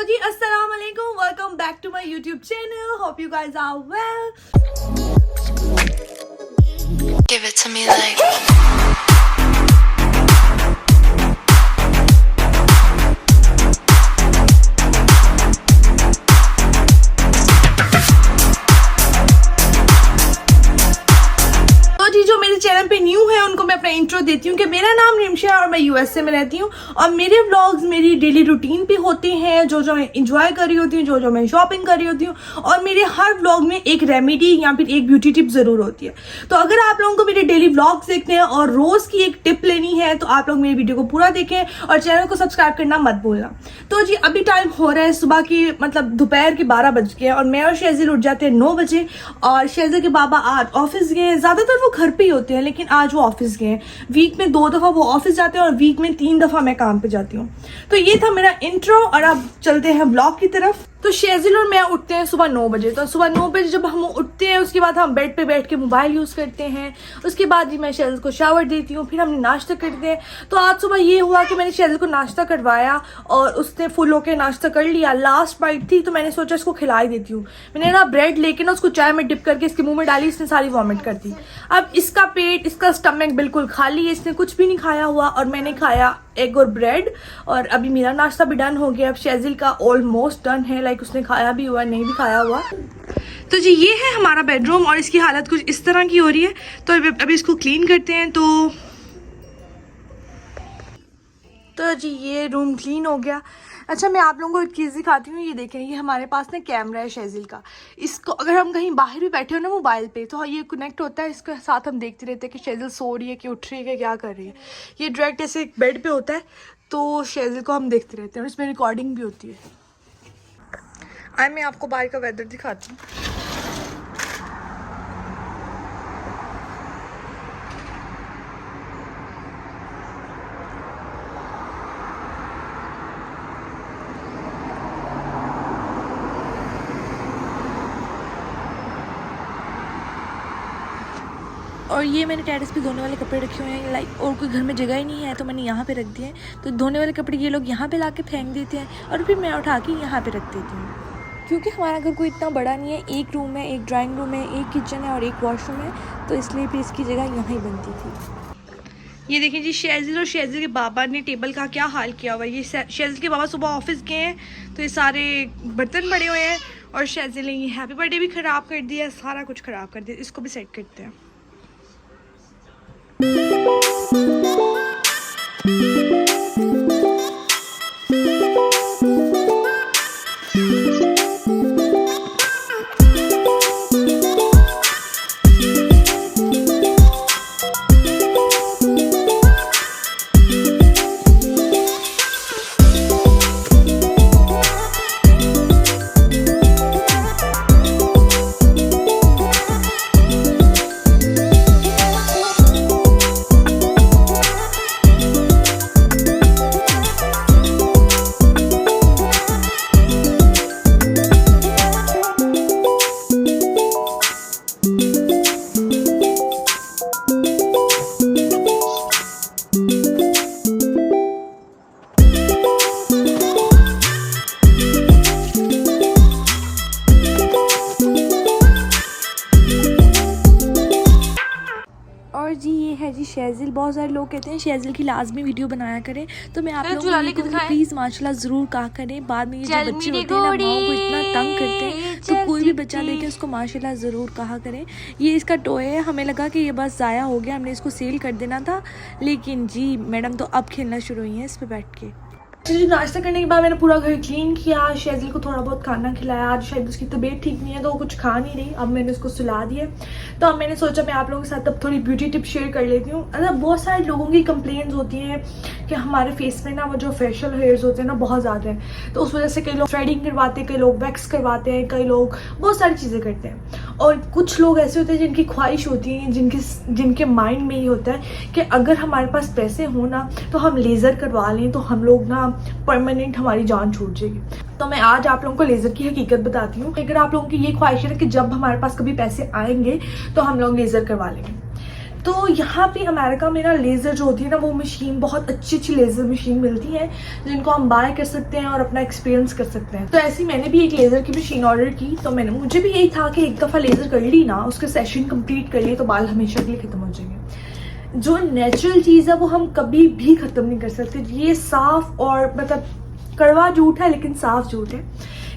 तो जी अस्सलाम वालेकुम, welcome back to my YouTube channel. Hope you guys are well. Give it to me like जो मेरे चैनल पे न्यू है उनको मैं अपना इंट्रो देती हूँ कि मेरा नाम रिमशा है और मैं यूएसए में रहती हूँ और मेरे व्लॉग्स मेरी डेली रूटीन पे होते हैं, जो मैं इंजॉय कर रही होती हूँ, जो मैं शॉपिंग कर रही होती हूँ और मेरे हर व्लॉग में एक रेमेडी या फिर एक ब्यूटी टिप ज़रूर होती है। तो अगर आप लोगों को मेरे डेली व्लॉग्स देखने हैं और रोज़ की एक टिप लेनी है तो आप लोग मेरी वीडियो को पूरा देखें और चैनल को सब्सक्राइब करना मत भूलना। तो जी अभी टाइम हो रहा है सुबह की, मतलब दोपहर के 12 बज गए और मैं और शेजिल उठ जाते हैं 9 बजे और शेजिल के बाबा आज ऑफिस गए हैं। ज़्यादातर वो घर पे ही होते हैं लेकिन आज वो ऑफिस गए हैं। वीक में 2 दफ़ा वो ऑफिस जाते हैं और वीक में 3 दफ़ा मैं काम पे जाती हूँ। तो ये था मेरा इंट्रो और अब चलते हैं ब्लॉग की तरफ। तो शेजिल और मैं उठते हैं सुबह 9 बजे। तो सुबह 9 बजे जब हम उठते हैं उसके बाद हम बेड पे बैठ के मोबाइल यूज़ करते हैं। उसके बाद ही मैं शेजिल को शावर देती हूँ, फिर हमने नाश्ता करते हैं। तो आज सुबह ये हुआ कि मैंने शेजिल को नाश्ता करवाया और उसने फुल होकर नाश्ता कर लिया। लास्ट बाइट थी तो मैंने सोचा इसको खिला ही देती हूँ। मैंने ना ब्रेड लेके ना उसको चाय में डिप करके इसके मुँह में डाली, इसने सारी वॉमिट कर दी। अब इसका पेट, इसका स्टमक बिल्कुल खाली है, इसने कुछ भी नहीं खाया हुआ और मैंने खाया एग और ब्रेड और अभी मेरा नाश्ता भी डन हो गया। अब शेजिल का ऑलमोस्ट डन है, लाइक उसने खाया भी हुआ नहीं भी खाया हुआ। तो जी ये है हमारा बेडरूम और इसकी हालत कुछ इस तरह की हो रही है। तो अभी इसको क्लीन करते हैं। तो जी ये रूम क्लीन हो गया। अच्छा मैं आप लोगों को एक चीज़ दिखाती हूँ, ये देखें, ये हमारे पास ना कैमरा है शेजिल का। इसको अगर हम कहीं बाहर भी बैठे हो ना मोबाइल पे तो ये कनेक्ट होता है, इसके साथ हम देखते रहते हैं कि शेजिल सो रही है कि उठ रही है कि क्या कर रही है। ये डायरेक्ट ऐसे बेड पे होता है तो शेजिल को हम देखते रहते हैं और इसमें रिकॉर्डिंग भी होती है। आए मैं आपको बाहर का वेदर दिखाती हूँ। और ये मैंने टेरेस पे धोने वाले कपड़े रखे हुए हैं, लाइक और कोई घर में जगह ही नहीं है तो मैंने यहाँ पे रख दिए हैं। तो धोने वाले कपड़े ये लोग यहाँ पे लाके फेंक देते हैं और फिर मैं उठा के यहाँ पे रख देती हूँ। क्योंकि हमारा घर कोई इतना बड़ा नहीं है, एक रूम है, एक ड्राइंग रूम है, एक किचन है और एक वॉशरूम है, तो इसलिए फिर इसकी जगह यहाँ ही बनती थी। ये देखिए जी शेजिल और शेजिल के बाबा ने टेबल का क्या हाल किया हुआ है। ये शेजिल के बाबा सुबह ऑफिस गए हैं तो ये सारे बर्तन पड़े हुए हैं और शेजिल ने ये हैप्पी बर्थडे भी ख़राब कर दिया, सारा कुछ ख़राब कर दिया। इसको भी सेट करते हैं। और जी ये है जी शेजिल। बहुत सारे लोग कहते हैं शेजिल की लाजमी वीडियो बनाया करें, तो मैं आप लोगों को प्लीज़ माशाल्लाह ज़रूर कहा करें। बाद में ये जो बच्चे होते हैं ना माओ को इतना तंग करते हैं तो कोई भी बच्चा लेके उसको माशाल्लाह ज़रूर कहा करें। ये इसका टॉय है, हमें लगा कि ये बस ज़ाया हो गया, हमने इसको सेल कर देना था, लेकिन जी मैडम तो अब खेलना शुरू हुई है इस पर बैठ के। चलिए नाश्ता करने के बाद मैंने पूरा घर क्लीन किया, शेजिल को थोड़ा बहुत खाना खिलाया। आज शायद उसकी तबीयत ठीक नहीं है तो वो कुछ खा नहीं रही। अब मैंने उसको सुला दिया। तो अब मैंने सोचा मैं आप लोगों के साथ अब थोड़ी ब्यूटी टिप शेयर कर लेती हूँ। मतलब बहुत सारे लोगों की कंप्लेंट्स होती हैं कि हमारे फेस में ना वो जो फेशियल हेयर्स होते हैं ना बहुत ज़्यादा हैं, तो उस वजह से कई लोग थ्रेडिंग करवाते हैं, कई लोग वैक्स करवाते हैं, कई लोग बहुत सारी चीज़ें करते हैं। और कुछ लोग ऐसे होते हैं जिनकी ख्वाहिश होती है, जिनके माइंड में ये होता है कि अगर हमारे पास पैसे हो ना तो हम लेज़र करवा लें तो हम लोग ना परमानेंट हमारी जान छूट जाएगी। तो मैं आज आप लोगों को लेज़र की हकीकत बताती हूँ। अगर आप लोगों की ये ख्वाहिश है कि जब हमारे पास कभी पैसे आएंगे तो हम लोग लेज़र करवा लेंगे। तो यहाँ पे अमेरिका में ना लेज़र जो होती है ना, वो मशीन बहुत अच्छी अच्छी लेज़र मशीन मिलती है जिनको हम बाय कर सकते हैं और अपना एक्सपीरियंस कर सकते हैं। तो ऐसे ही मैंने भी एक लेज़र की मशीन ऑर्डर की। तो मुझे भी यही था कि एक दफ़ा लेज़र कर ली ना, उसके सेशन कंप्लीट कर लिए तो बाल हमेशा के लिए ख़त्म हो जाएंगे। जो नेचुरल चीज़ है वो हम कभी भी ख़त्म नहीं कर सकते। ये साफ और मतलब कड़वा झूठ है लेकिन साफ झूठ है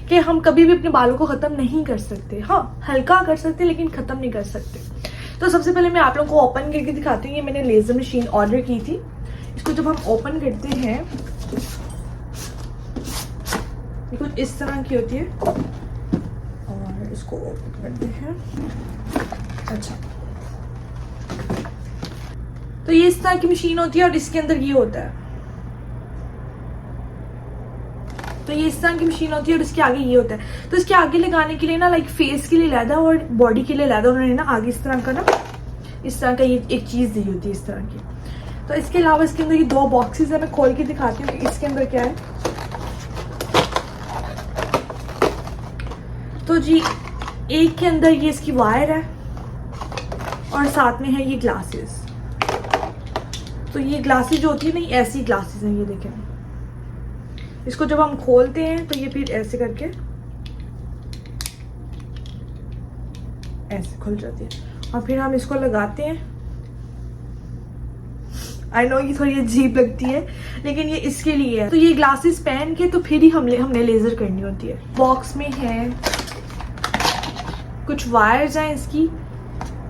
कि हम कभी भी अपने बालों को ख़त्म नहीं कर सकते। हाँ, हल्का कर सकते लेकिन ख़त्म नहीं कर सकते। तो सबसे पहले मैं आप लोगों को ओपन करके दिखाती हूँ। ये मैंने लेज़र मशीन ऑर्डर की थी। इसको जब हम ओपन करते हैं, ये कुछ इस तरह की होती है और इसको ओपन करते हैं। अच्छा, तो ये इस तरह की मशीन होती है और इसके अंदर ये होता है। तो ये इस तरह की मशीन होती है और इसके आगे ये होता है। तो इसके आगे लगाने के लिए ना, लाइक फेस के लिए लैदा और बॉडी के लिए लैदा, उन्होंने ना आगे इस तरह का ना, इस तरह का ये एक चीज़ दी होती है इस तरह की। तो इसके अलावा इसके अंदर ये 2 बॉक्सेस है। मैं खोल के दिखाती हूँ कि इसके अंदर क्या है। तो जी, एक के अंदर ये इसकी वायर है और साथ में है ये ग्लासेस। तो ये ग्लासेस जो होती है ना, ऐसी ग्लासेस हैं, ये देखें। इसको जब हम खोलते हैं तो ये फिर ऐसे करके ऐसे खुल जाती है और फिर हम इसको लगाते हैं। आई नो ये थोड़ी अजीब लगती है लेकिन ये इसके लिए है। तो ये ग्लासेस पहन के तो फिर ही हमने लेजर करनी होती है। बॉक्स में है कुछ वायर्स हैं इसकी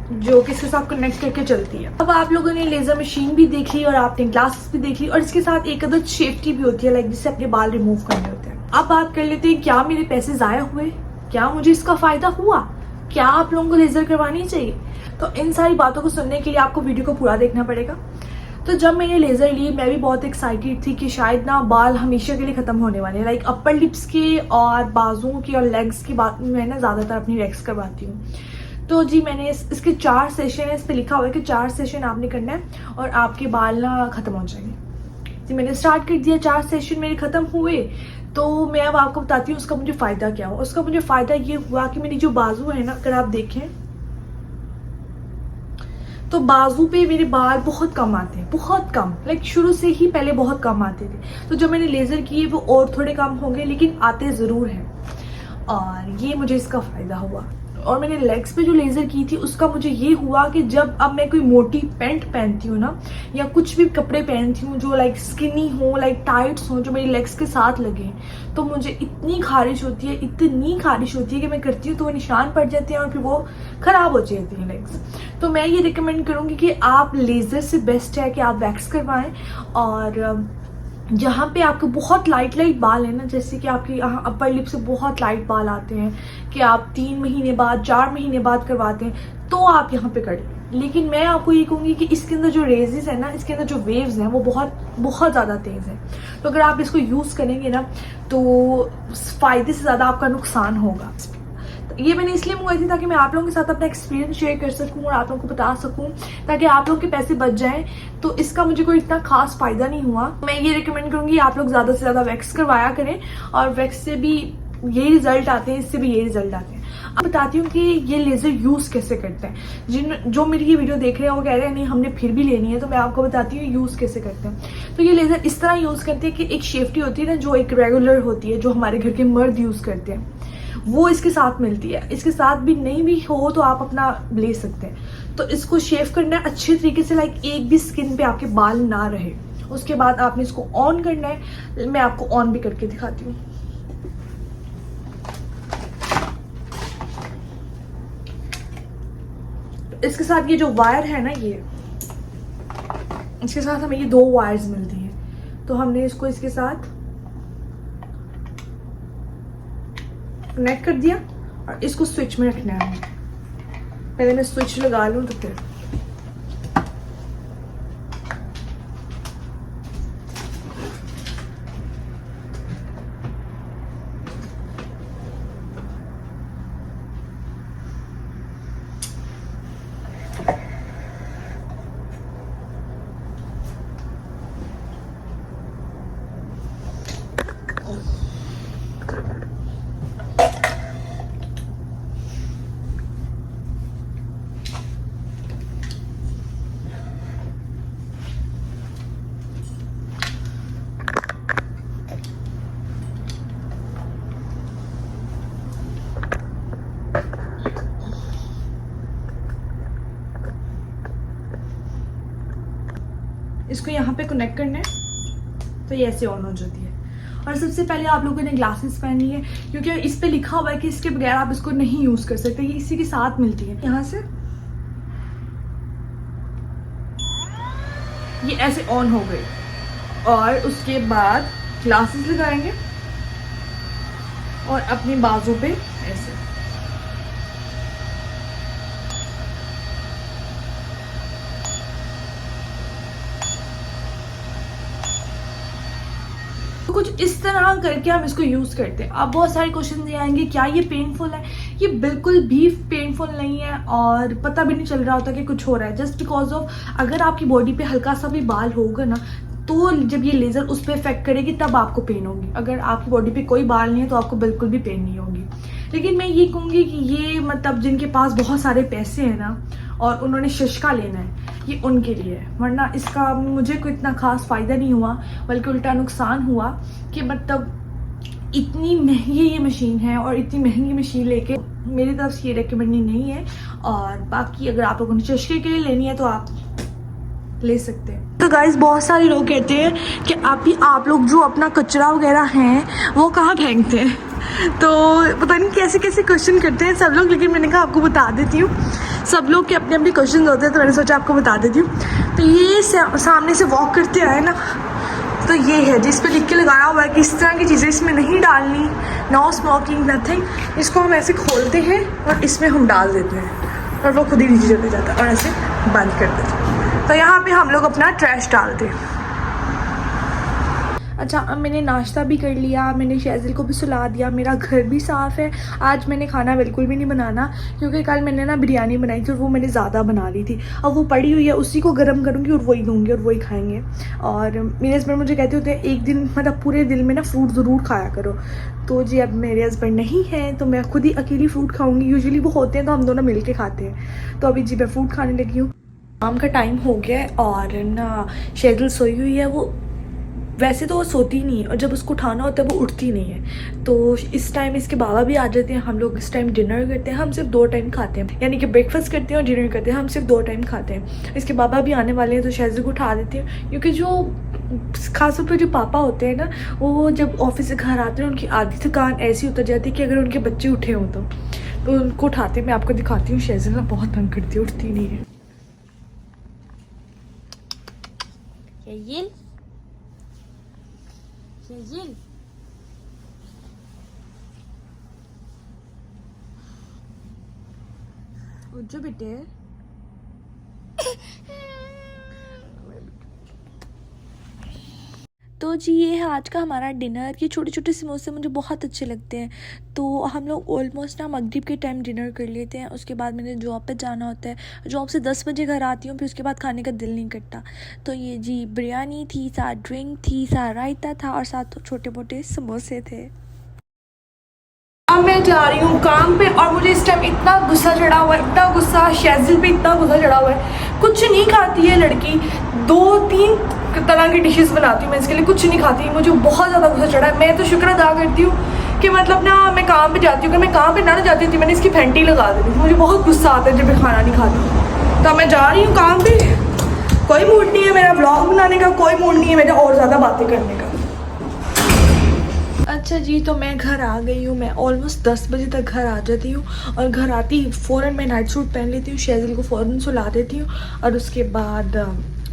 जो कि इसके साथ कनेक्ट करके चलती है। अब आप लोगों ने लेजर मशीन भी देख ली और आपने ग्लासेस भी देख ली और इसके साथ एक अदर सेफ्टी भी होती है, लाइक जिससे अपने बाल रिमूव करने होते हैं। अब बात कर लेते हैं, क्या मेरे पैसे ज़ाया हुए, क्या मुझे इसका फायदा हुआ, क्या आप लोगों को लेजर करवानी चाहिए। तो इन सारी बातों को सुनने के लिए आपको वीडियो को पूरा देखना पड़ेगा। तो जब मैंने लेजर ली, मैं भी बहुत एक्साइटेड थी कि शायद ना बाल हमेशा के लिए खत्म होने वाले हैं। लाइक अपर लिप्स के और बाजुओं की और लेग्स की बात मैं ना ज़्यादातर अपनी वैक्स करवाती हूँ। तो जी मैंने इसके 4 सेशन है, इस पर लिखा हुआ है कि 4 सेशन आपने करना है और आपके बाल ना ख़त्म हो जाएंगे। जी मैंने स्टार्ट कर दिया, 4 सेशन मेरे ख़त्म हुए। तो मैं अब आपको बताती हूँ उसका मुझे फ़ायदा क्या हुआ। उसका मुझे फ़ायदा ये हुआ कि मेरी जो बाजू है ना, अगर आप देखें तो बाजू पे मेरे बाल बहुत कम आते हैं, बहुत कम। लाइक शुरू से ही पहले बहुत कम आते थे। तो जब मैंने लेज़र किए वो और थोड़े कम होंगे लेकिन आते ज़रूर हैं और ये मुझे इसका फ़ायदा हुआ। और मैंने लेग्स पे जो लेज़र की थी उसका मुझे ये हुआ कि जब अब मैं कोई मोटी पैंट पहनती हूँ ना या कुछ भी कपड़े पहनती हूँ जो लाइक स्किनी हो, लाइक टाइट्स हो, जो मेरी लेग्स के साथ लगे, तो मुझे इतनी खारिश होती है, इतनी खारिश होती है कि मैं करती हूँ तो वो निशान पड़ जाते हैं और फिर वो ख़राब हो जाती हैं लेग्स। तो मैं ये रिकमेंड करूँगी कि आप लेज़र से बेस्ट है कि आप वैक्स करवाएं। और जहाँ पे आपके बहुत लाइट बाल है ना, जैसे कि आपके यहाँ अपर लिप से बहुत लाइट बाल आते हैं कि आप 3 महीने बाद 4 महीने बाद करवाते हैं, तो आप यहाँ पे करें। लेकिन मैं आपको ये कहूँगी कि इसके अंदर जो रेजेस है ना, इसके अंदर जो वेव्स हैं वो बहुत ज़्यादा तेज़ हैं। तो अगर आप इसको यूज़ करेंगे ना तो फ़ायदे से ज़्यादा आपका नुकसान होगा। ये मैंने इसलिए मंगवाई थी ताकि मैं आप लोगों के साथ अपना एक्सपीरियंस शेयर कर सकूं और आप लोगों को बता सकूं, ताकि आप लोगों के पैसे बच जाएं। तो इसका मुझे कोई इतना खास फायदा नहीं हुआ। मैं ये रिकमेंड करूंगी आप लोग ज़्यादा से ज़्यादा वैक्स करवाया करें और वैक्स से भी यही रिजल्ट आते हैं, इससे भी यही रिजल्ट आते हैं। अब बताती हूँ कि ये लेज़र यूज़ कैसे करते हैं। जो मेरी ये वीडियो देख रहे हैं वो कह रहे हैं नहीं हमने फिर भी लेनी है, तो मैं आपको बताती हूँ यूज़ कैसे करते हैं। तो ये लेज़र इस तरह यूज़ करते हैं कि एक सेफ्टी होती है ना, जो एक रेगुलर होती है, जो हमारे घर के मर्द यूज़ करते हैं, वो इसके साथ मिलती है। इसके साथ भी नहीं भी हो तो आप अपना ले सकते हैं। तो इसको शेव करना है अच्छे तरीके से, लाइक एक भी स्किन पे आपके बाल ना रहे। उसके बाद आपने इसको ऑन करना है। मैं आपको ऑन भी करके दिखाती हूँ। इसके साथ ये जो वायर है ना, ये इसके साथ हमें ये 2 वायर्स मिलती हैं। तो हमने इसको इसके साथ कनेक्ट कर दिया और इसको स्विच में रखना है। पहले मैं स्विच लगा लूँ तो फिर इसको यहाँ पे कनेक्ट करना है तो ये ऐसे ऑन हो जाती है। और सबसे पहले आप लोगों ने ग्लासेस पहननी है क्योंकि इस पे लिखा हुआ है कि इसके बगैर आप इसको नहीं यूज़ कर सकते, ये इसी के साथ मिलती है। यहाँ से ये ऐसे ऑन हो गई और उसके बाद ग्लासेस लगाएंगे और अपनी बाजू पे ऐसे। तो कुछ इस तरह करके हम इसको यूज़ करते हैं। अब बहुत सारे क्वेश्चन ये आएंगे क्या ये पेनफुल है? ये बिल्कुल भी पेनफुल नहीं है और पता भी नहीं चल रहा होता कि कुछ हो रहा है, जस्ट बिकॉज ऑफ अगर आपकी बॉडी पे हल्का सा भी बाल होगा ना तो जब ये लेज़र उस पर इफेक्ट करेगी तब आपको पेन होगी। अगर आपकी बॉडी पे कोई बाल नहीं है तो आपको बिल्कुल भी पेन नहीं होगी। लेकिन मैं ये कहूँगी कि ये मतलब जिनके पास बहुत सारे पैसे हैं ना और उन्होंने शशका लेना है, ये उनके लिए है, वरना इसका मुझे कोई इतना खास फ़ायदा नहीं हुआ बल्कि उल्टा नुकसान हुआ कि मतलब इतनी महंगी ये मशीन है और इतनी महंगी मशीन लेके मेरी तरफ से ये रिकमेंडिंग नहीं है। और बाकी अगर आप लोगों ने चश्मे के लिए लेनी है तो आप ले सकते हैं। तो गाइस बहुत सारे लोग कहते हैं कि आप लोग जो अपना कचरा वगैरह हैं वो कहाँ फेंकते हैं, तो पता नहीं कैसे कैसे क्वेश्चन करते हैं सब लोग, लेकिन मैंने कहा आपको बता देती हूँ। सब लोग के अपने अपने क्वेश्चन होते हैं तो मैंने सोचा आपको बता देती हूँ। तो ये सामने से वॉक करते आए ना तो ये है जिस पे लिख के लगाया हुआ है कि इस तरह की चीज़ें इसमें नहीं डालनी, नो स्मोकिंग नथिंग। इसको हम ऐसे खोलते हैं और इसमें हम डाल देते हैं और वो खुद ही नीचे चले जाता है और ऐसे बंद कर देते हैं। तो यहाँ पे हम लोग अपना ट्रैश डालते हैं। अच्छा, अब मैंने नाश्ता भी कर लिया, मैंने शेज़िल को भी सुला दिया, मेरा घर भी साफ़ है। आज मैंने खाना बिल्कुल भी नहीं बनाना क्योंकि कल मैंने ना बिरयानी बनाई थी और वो मैंने ज़्यादा बना ली थी। अब वो पड़ी हुई है, उसी को गर्म करूँगी और वही दूँगी और वही खाएंगे। और मेरे हस्बैंड मुझे कहते होते हैं एक दिन मतलब पूरे दिन में ना फ्रूट ज़रूर खाया करो। तो जी अब मेरे हस्बैंड नहीं हैं तो मैं खुद ही अकेली फ्रूट खाऊँगी। यूजुअली वो होते हैं तो हम दोनों मिल के खाते हैं। तो अभी जी मैं फ्रूट खाने लगी हूँ। शाम का टाइम हो गया है और ना शेज़िल सोई हुई है। वो वैसे तो वो सोती नहीं है और जब उसको उठाना होता है वो उठती नहीं है। तो इस टाइम इसके बाबा भी आ जाते हैं। हम लोग इस टाइम डिनर करते हैं। हम सिर्फ 2 टाइम खाते हैं, यानी कि ब्रेकफास्ट करते हैं और डिनर करते हैं। हम सिर्फ 2 टाइम खाते हैं। इसके बाबा भी आने वाले हैं तो शेज़िल को उठा देती हैं क्योंकि जो खासतौर पर जो पापा होते हैं ना वो जब ऑफिस से घर आते हैं उनकी आधी थकान ऐसी उतर जाती है कि अगर उनके बच्चे उठे हों तो उनको उठाते हैं। मैं आपको दिखाती हूँ। शेज़िल ना बहुत तंग करती है, उठती नहीं है। शेज़िल उठ जा बेटे। तो जी ये है आज का हमारा डिनर। ये छोटे छोटे समोसे मुझे बहुत अच्छे लगते हैं। तो हम लोग ऑलमोस्ट ना मगरिब के टाइम डिनर कर लेते हैं। उसके बाद मैंने जॉब पे जाना होता है। जॉब से 10 बजे घर आती हूँ, फिर उसके बाद खाने का दिल नहीं करता। तो ये जी बिरयानी थी, साथ ड्रिंक थी, साथ रायता था और साथ छोटे मोटे समोसे थे। अब मैं जा रही हूँ काम पे और मुझे इस टाइम इतना गुस्सा चढ़ा हुआ है, इतना गुस्सा शेज़िल पे इतना गुस्सा चढ़ा हुआ है। कुछ नहीं खाती है लड़की, 2-3 तरह की डिशेस बनाती हूँ मैं इसके लिए, कुछ नहीं खाती। मुझे बहुत ज़्यादा गुस्सा चढ़ा है। मैं तो शुक्र अदा करती हूँ कि मतलब ना मैं काम पे जाती हूँ। अगर मैं काम पे ना जाती थी मैंने इसकी फेंटी लगा दी थी। मुझे बहुत गुस्सा आता है जब मैं खाना नहीं खाती। तो मैं जा रही हूँ काम पे। कोई मूड नहीं है मेरा व्लॉग बनाने का, कोई मूड नहीं है मेरा और ज़्यादा बातें करने का। अच्छा जी, तो मैं घर आ गई हूँ। मैं ऑलमोस्ट 10 बजे तक घर आ जाती हूँ और घर आती ही फ़ौरन मैं नाइट सूट पहन लेती हूँ, शेज़िल को फ़ौरन सुला देती हूँ। और उसके बाद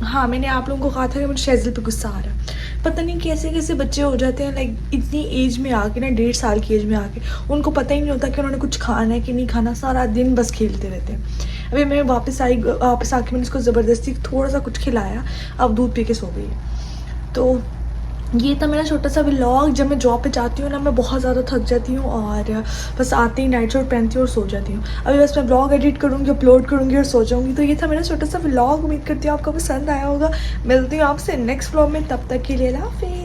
हाँ, मैंने आप लोगों को कहा था कि मुझे शेज़िल पे गुस्सा आ रहा है। पता नहीं कैसे कैसे बच्चे हो जाते हैं, लाइक इतनी एज में आके ना, 1.5 साल की एज में आके उनको पता ही नहीं होता कि उन्होंने कुछ खाना है कि नहीं खाना। सारा दिन बस खेलते रहते हैं। अभी मैं वापस आके मैंने उसको ज़बरदस्ती थोड़ा सा कुछ खिलाया, अब दूध पी के सो गई। तो ये था मेरा छोटा सा व्लॉग। जब मैं जॉब पे जाती हूँ ना मैं बहुत ज़्यादा थक जाती हूँ और बस आते ही नाइट सूट पहनती हूँ और सो जाती हूँ। अभी बस मैं व्लॉग एडिट करूँगी, अपलोड करूँगी और सो जाऊँगी। तो ये था मेरा छोटा सा व्लॉग। उम्मीद करती हूँ आपको पसंद आया होगा। मिलती हूँ आपसे नेक्स्ट व्लॉग में, तब तक के लिए अल्लाह हाफ़िज़।